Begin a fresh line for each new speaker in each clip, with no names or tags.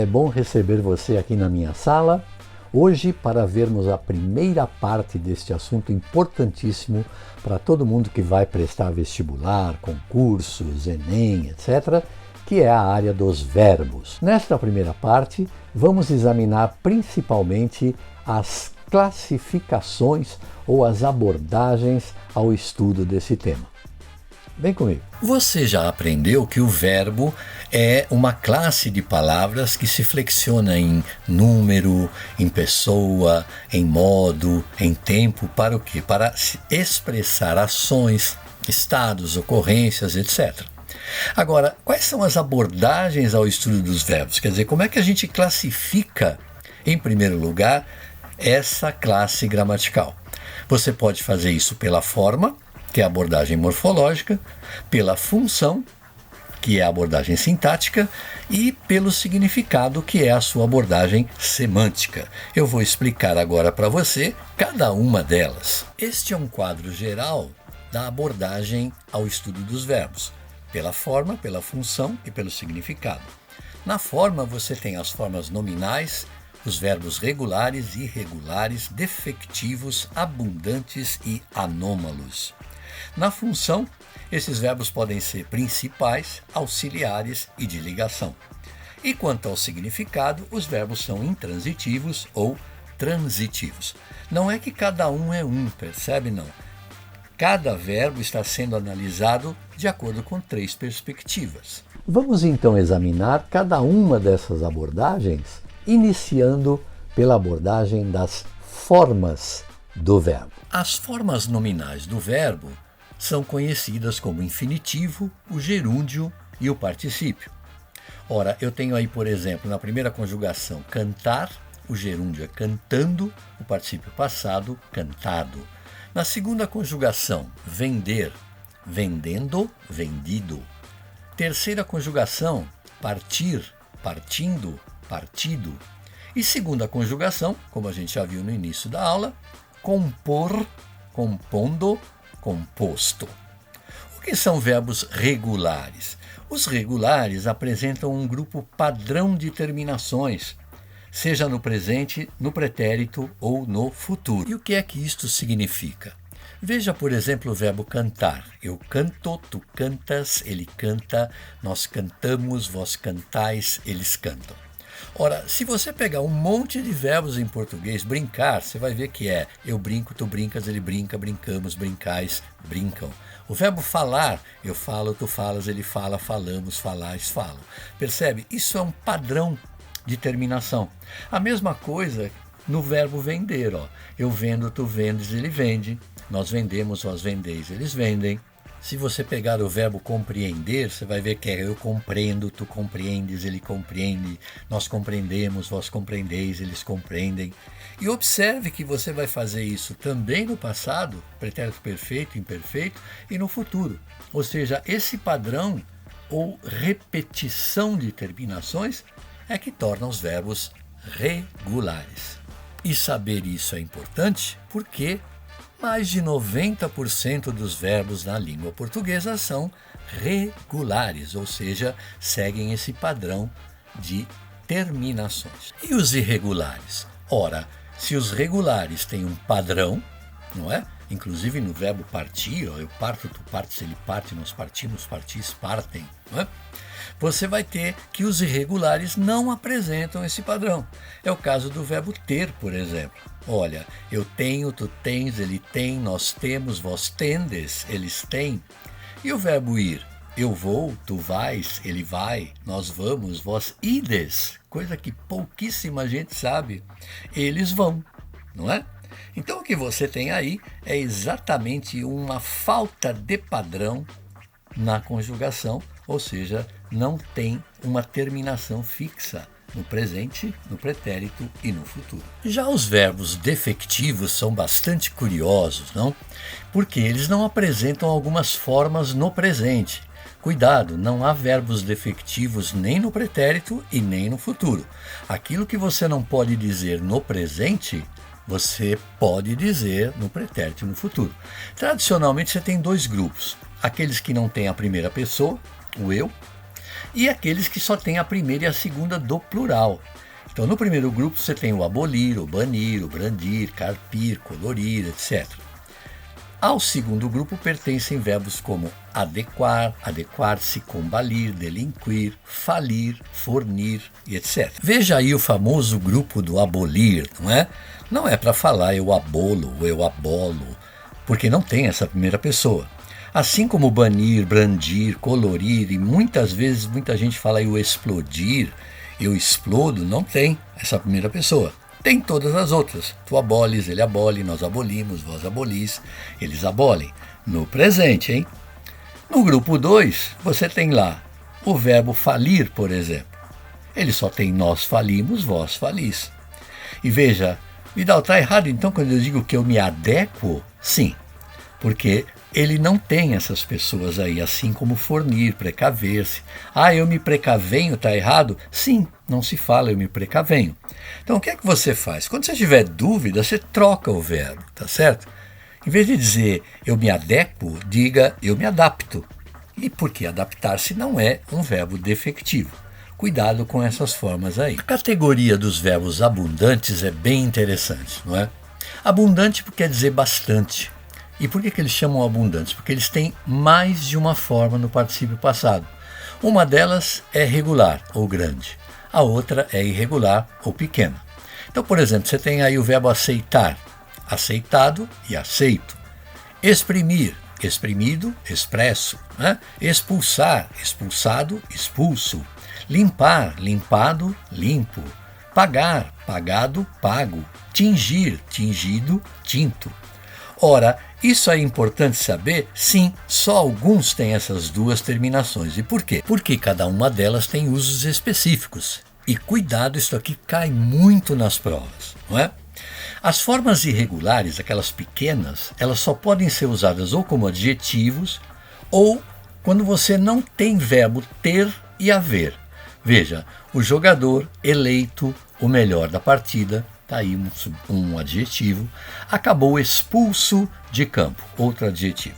bom receber você aqui na minha sala, hoje para vermos a primeira parte deste assunto importantíssimo para todo mundo que vai prestar vestibular, concursos, Enem, etc., que é a área dos verbos. Nesta primeira parte, vamos examinar principalmente as classificações ou as abordagens ao estudo desse tema. Vem comigo.
Você já aprendeu que o verbo é uma classe de palavras que se flexiona em número, em pessoa, em modo, em tempo, para o quê? Para expressar ações, estados, ocorrências, etc. Agora, quais são as abordagens ao estudo dos verbos? Quer dizer, como é que a gente classifica, em primeiro lugar, essa classe gramatical? Você pode fazer isso pela forma, que é a abordagem morfológica, pela função, que é a abordagem sintática, e pelo significado, que é a sua abordagem semântica. Eu vou explicar agora para você cada uma delas. Este é um quadro geral da abordagem ao estudo dos verbos, pela forma, pela função e pelo significado. Na forma, você tem as formas nominais, os verbos regulares, irregulares, defectivos, abundantes e anômalos. Na função, esses verbos podem ser principais, auxiliares e de ligação. E quanto ao significado, os verbos são intransitivos ou transitivos. Não é que cada um é um, percebe não? Cada verbo está sendo analisado de acordo com 3 perspectivas.
Vamos então examinar cada uma dessas abordagens, iniciando pela abordagem das formas do verbo.
As formas nominais do verbo são conhecidas como infinitivo, o gerúndio e o particípio. Ora, eu tenho aí, por exemplo, na primeira conjugação, cantar, o gerúndio é cantando, o particípio passado, cantado. Na segunda conjugação, vender, vendendo, vendido. Terceira conjugação, partir, partindo, partido. E segunda conjugação, como a gente já viu no início da aula, compor, compondo, composto. O que são verbos regulares? Os regulares apresentam um grupo padrão de terminações, seja no presente, no pretérito ou no futuro. E o que é que isto significa? Veja, por exemplo, o verbo cantar. Eu canto, tu cantas, ele canta, nós cantamos, vós cantais, eles cantam. Ora, se você pegar um monte de verbos em português, brincar, você vai ver que é eu brinco, tu brincas, ele brinca, brincamos, brincais, brincam. O verbo falar, eu falo, tu falas, ele fala, falamos, falais, falam. Percebe? Isso é um padrão de terminação. A mesma coisa no verbo vender. Ó. Eu vendo, tu vendes, ele vende. Nós vendemos, vós vendeis, eles vendem. Se você pegar o verbo compreender, você vai ver que é eu compreendo, tu compreendes, ele compreende, nós compreendemos, vós compreendeis, eles compreendem. E observe que você vai fazer isso também no passado, pretérito perfeito, imperfeito, e no futuro. Ou seja, esse padrão ou repetição de terminações é que torna os verbos regulares. E saber isso é importante porque mais de 90% dos verbos na língua portuguesa são regulares, ou seja, seguem esse padrão de terminações. E os irregulares? Ora, se os regulares têm um padrão, não é? Inclusive no verbo partir, eu parto, tu partes, ele parte, nós partimos, partis, partem, não é? Você vai ter que os irregulares não apresentam esse padrão. É o caso do verbo ter, por exemplo. Olha, eu tenho, tu tens, ele tem, nós temos, vós tendes, eles têm. E o verbo ir? Eu vou, tu vais, ele vai, nós vamos, vós ides. Coisa que pouquíssima gente sabe. Eles vão, não é? Então o que você tem aí é exatamente uma falta de padrão na conjugação, ou seja, não tem uma terminação fixa no presente, no pretérito e no futuro. Já os verbos defectivos são bastante curiosos, não? Porque eles não apresentam algumas formas no presente. Cuidado, não há verbos defectivos nem no pretérito e nem no futuro. Aquilo que você não pode dizer no presente, você pode dizer no pretérito e no futuro. Tradicionalmente você tem 2 grupos. Aqueles que não têm a primeira pessoa, o eu, e aqueles que só têm a primeira e a segunda do plural. Então, no primeiro grupo você tem o abolir, o banir, o brandir, carpir, colorir, etc. Ao segundo grupo pertencem verbos como adequar, adequar-se, combalir, delinquir, falir, fornir e etc. Veja aí o famoso grupo do abolir, não é? Não é para falar eu abolo ou eu abolo, porque não tem essa primeira pessoa. Assim como banir, brandir, colorir e muitas vezes muita gente fala eu explodir, eu explodo, não tem essa primeira pessoa. Tem todas as outras. Tu aboles, ele abole, nós abolimos, vós abolis, eles abolem. No presente, hein? No grupo 2, você tem lá o verbo falir, por exemplo. Ele só tem nós falimos, vós falis. E veja, Vidal, está errado então quando eu digo que eu me adequo? Sim, porque ele não tem essas pessoas aí, assim como fornir, precaver-se. Ah, eu me precavenho, está errado? Sim, não se fala eu me precavenho. Então o que é que você faz? Quando você tiver dúvida, você troca o verbo, tá certo? Em vez de dizer eu me adequo, diga eu me adapto. E porque adaptar-se não é um verbo defectivo. Cuidado com essas formas aí. A categoria dos verbos abundantes é bem interessante, não é? Abundante quer dizer bastante. E por que eles chamam abundantes? Porque eles têm mais de uma forma no particípio passado. Uma delas é regular ou grande, a outra é irregular ou pequena. Então, por exemplo, você tem aí o verbo aceitar, aceitado e aceito. Exprimir, exprimido, expresso. Né? Expulsar, expulsado, expulso. Limpar, limpado, limpo. Pagar, pagado, pago. Tingir, tingido, tinto. Ora, isso é importante saber? Sim, só alguns têm essas duas terminações. E por quê? Porque cada uma delas tem usos específicos. E cuidado, isso aqui cai muito nas provas, não é? As formas irregulares, aquelas pequenas, elas só podem ser usadas ou como adjetivos ou quando você não tem verbo ter e haver. Veja, o jogador eleito o melhor da partida, está aí um adjetivo, acabou expulso de campo, outro adjetivo.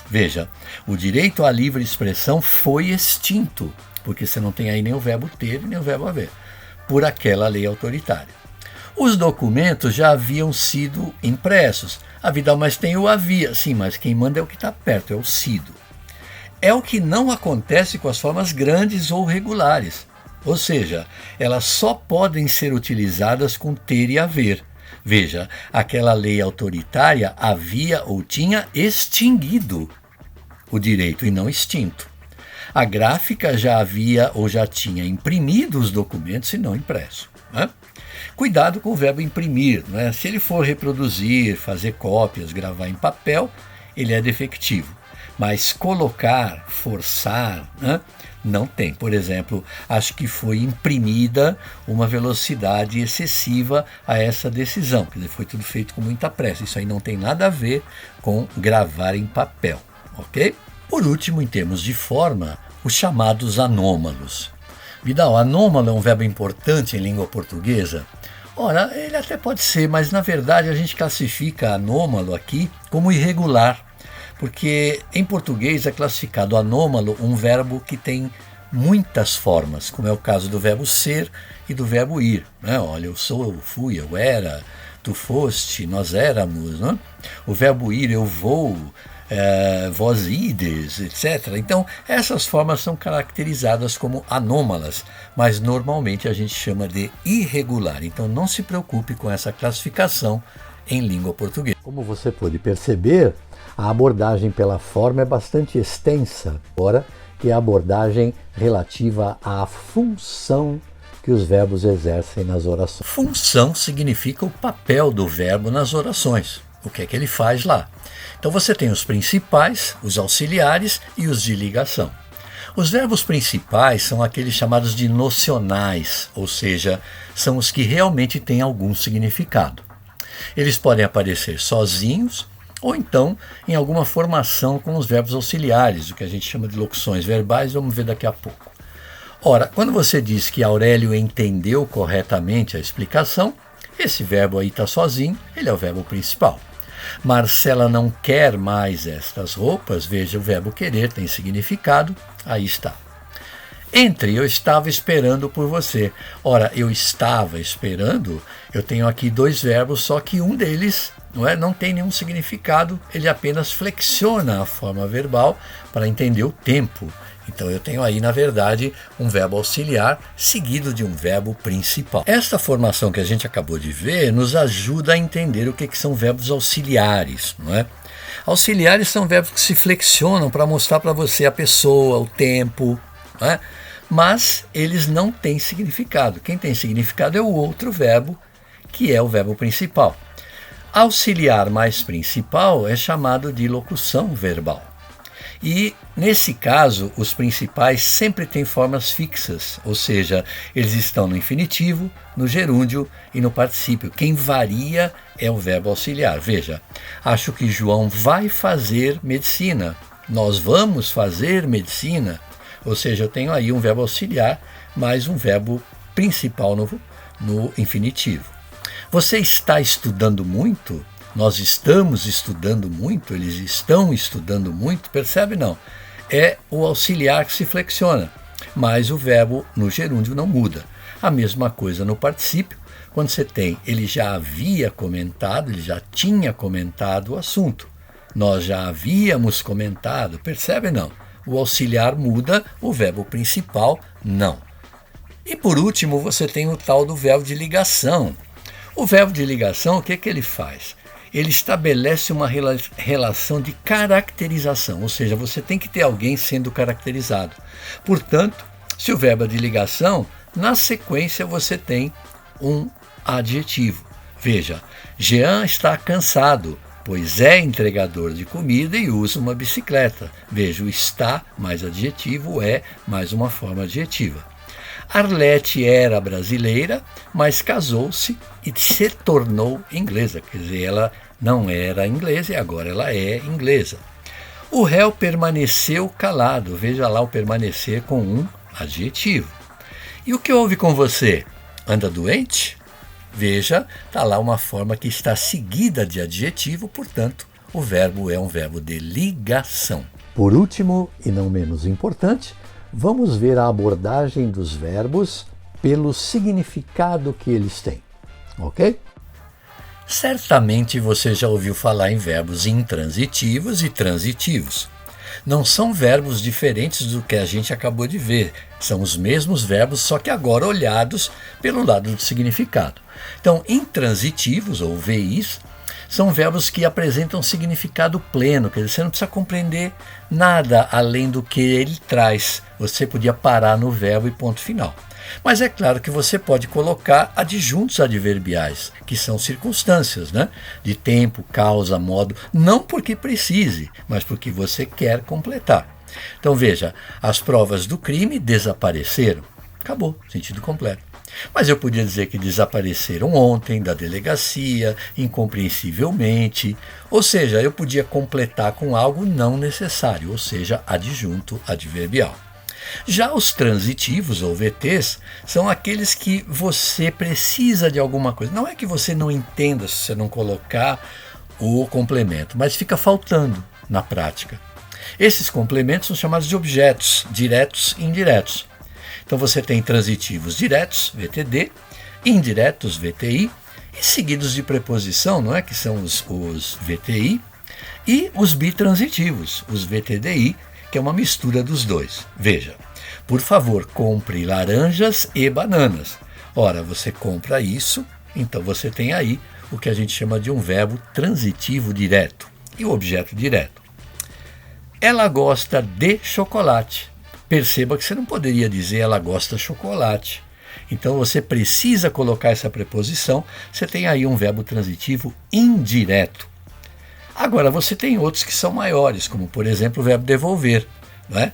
Veja, o direito à livre expressão foi extinto, porque você não tem aí nem o verbo ter nem o verbo haver, por aquela lei autoritária. Os documentos já haviam sido impressos. A Vidal, mas tem o havia. Sim, mas quem manda é o que está perto, é o sido. É o que não acontece com as formas grandes ou regulares. Ou seja, elas só podem ser utilizadas com ter e haver. Veja, aquela lei autoritária havia ou tinha extinguido o direito e não extinto. A gráfica já havia ou já tinha imprimido os documentos e não impresso. Né? Cuidado com o verbo imprimir. Né? Se ele for reproduzir, fazer cópias, gravar em papel, ele é defectivo. Mas colocar, forçar, né? Não tem. Por exemplo, acho que foi imprimida uma velocidade excessiva a essa decisão. Quer dizer, foi tudo feito com muita pressa. Isso aí não tem nada a ver com gravar em papel, ok? Por último, em termos de forma, os chamados anômalos. Vidal, anômalo é um verbo importante em língua portuguesa? Ora, ele até pode ser, mas na verdade a gente classifica anômalo aqui como irregular. Porque em português é classificado anômalo um verbo que tem muitas formas, como é o caso do verbo ser e do verbo ir. Né? Olha, eu sou, eu fui, eu era, tu foste, nós éramos. Né? O verbo ir, eu vou, vós ides, etc. Então, essas formas são caracterizadas como anômalas, mas normalmente a gente chama de irregular. Então, não se preocupe com essa classificação em língua portuguesa.
Como você pode perceber, a abordagem pela forma é bastante extensa, agora que é a abordagem relativa à função que os verbos exercem nas orações.
Função significa o papel do verbo nas orações, o que é que ele faz lá. Então você tem os principais, os auxiliares e os de ligação. Os verbos principais são aqueles chamados de nocionais, ou seja, são os que realmente têm algum significado. Eles podem aparecer sozinhos, ou então em alguma formação com os verbos auxiliares, o que a gente chama de locuções verbais, vamos ver daqui a pouco. Ora, quando você diz que Aurélio entendeu corretamente a explicação, esse verbo aí está sozinho, ele é o verbo principal. Marcela não quer mais estas roupas, veja, o verbo querer tem significado, aí está. Entre, eu estava esperando por você. Ora, eu estava esperando, eu tenho aqui dois verbos, só que um deles não tem nenhum significado, ele apenas flexiona a forma verbal para entender o tempo. Então eu tenho aí, na verdade, um verbo auxiliar seguido de um verbo principal. Esta formação que a gente acabou de ver nos ajuda a entender o que são verbos auxiliares, não é? Auxiliares são verbos que se flexionam para mostrar para você a pessoa, o tempo, não é? Mas eles não têm significado. Quem tem significado é o outro verbo, que é o verbo principal. Auxiliar mais principal é chamado de locução verbal. E, nesse caso, os principais sempre têm formas fixas, ou seja, eles estão no infinitivo, no gerúndio e no particípio. Quem varia é o verbo auxiliar. Veja, acho que João vai fazer medicina. Nós vamos fazer medicina. Ou seja, eu tenho aí um verbo auxiliar mais um verbo principal no infinitivo. Você está estudando muito? Nós estamos estudando muito, eles estão estudando muito, percebe não? É o auxiliar que se flexiona, mas o verbo no gerúndio não muda. A mesma coisa no particípio, quando você tem ele já havia comentado, ele já tinha comentado o assunto. Nós já havíamos comentado, percebe não? O auxiliar muda, o verbo principal não. E por último, você tem o tal do verbo de ligação. O verbo de ligação, o que ele faz? Ele estabelece uma relação de caracterização, ou seja, você tem que ter alguém sendo caracterizado. Portanto, se o verbo é de ligação, na sequência você tem um adjetivo. Veja, Jean está cansado, pois é entregador de comida e usa uma bicicleta. Veja, o está mais adjetivo, é mais uma forma adjetiva. Arlete era brasileira, mas casou-se e se tornou inglesa. Quer dizer, ela não era inglesa e agora ela é inglesa. O réu permaneceu calado. Veja lá o permanecer com um adjetivo. E o que houve com você? Anda doente? Veja, está lá uma forma que está seguida de adjetivo, portanto, o verbo é um verbo de ligação.
Por último, e não menos importante, vamos ver a abordagem dos verbos pelo significado que eles têm, ok?
Certamente você já ouviu falar em verbos intransitivos e transitivos. Não são verbos diferentes do que a gente acabou de ver. São os mesmos verbos, só que agora olhados pelo lado do significado. Então, intransitivos, ou VIs, são verbos que apresentam significado pleno, quer dizer, você não precisa compreender nada além do que ele traz. Você podia parar no verbo e ponto final. Mas é claro que você pode colocar adjuntos adverbiais, que são circunstâncias, né? De tempo, causa, modo, não porque precise, mas porque você quer completar. Então veja, as provas do crime desapareceram. Acabou, sentido completo. Mas eu podia dizer que desapareceram ontem da delegacia, incompreensivelmente, ou seja, eu podia completar com algo não necessário, ou seja, adjunto adverbial. Já os transitivos, ou VTs, são aqueles que você precisa de alguma coisa. Não é que você não entenda se você não colocar o complemento, mas fica faltando na prática. Esses complementos são chamados de objetos, diretos e indiretos. Então você tem transitivos diretos, VTD, indiretos, VTI, e seguidos de preposição, não é? Que são os VTI, e os bitransitivos, os VTDI, que é uma mistura dos dois. Veja, por favor, compre laranjas e bananas. Ora, você compra isso, então você tem aí o que a gente chama de um verbo transitivo direto e o objeto direto. Ela gosta de chocolate. Perceba que você não poderia dizer ela gosta de chocolate. Então você precisa colocar essa preposição, você tem aí um verbo transitivo indireto. Agora você tem outros que são maiores, como por exemplo o verbo devolver, não é?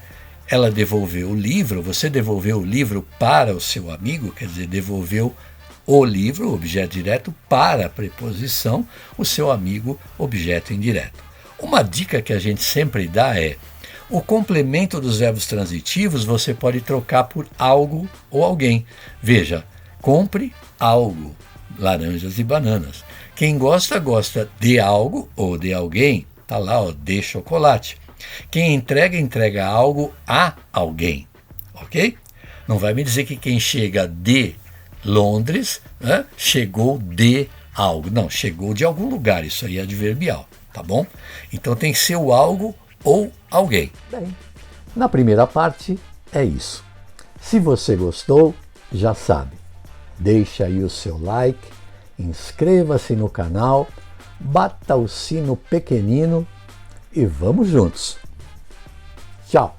Ela devolveu o livro, você devolveu o livro para o seu amigo, quer dizer, devolveu o livro, objeto direto, para a preposição, o seu amigo, objeto indireto. Uma dica que a gente sempre dá é: o complemento dos verbos transitivos você pode trocar por algo ou alguém. Veja, compre algo, laranjas e bananas. Quem gosta, gosta de algo ou de alguém. Está lá, ó, de chocolate. Quem entrega, entrega algo a alguém. Ok? Não vai me dizer que quem chega de Londres, né, chegou de algo. Não, chegou de algum lugar. Isso aí é adverbial, tá bom? Então tem que ser o algo ou alguém.
Bem, na primeira parte é isso. Se você gostou, já sabe. Deixa aí o seu like, inscreva-se no canal, bata o sino pequenino e vamos juntos. Tchau!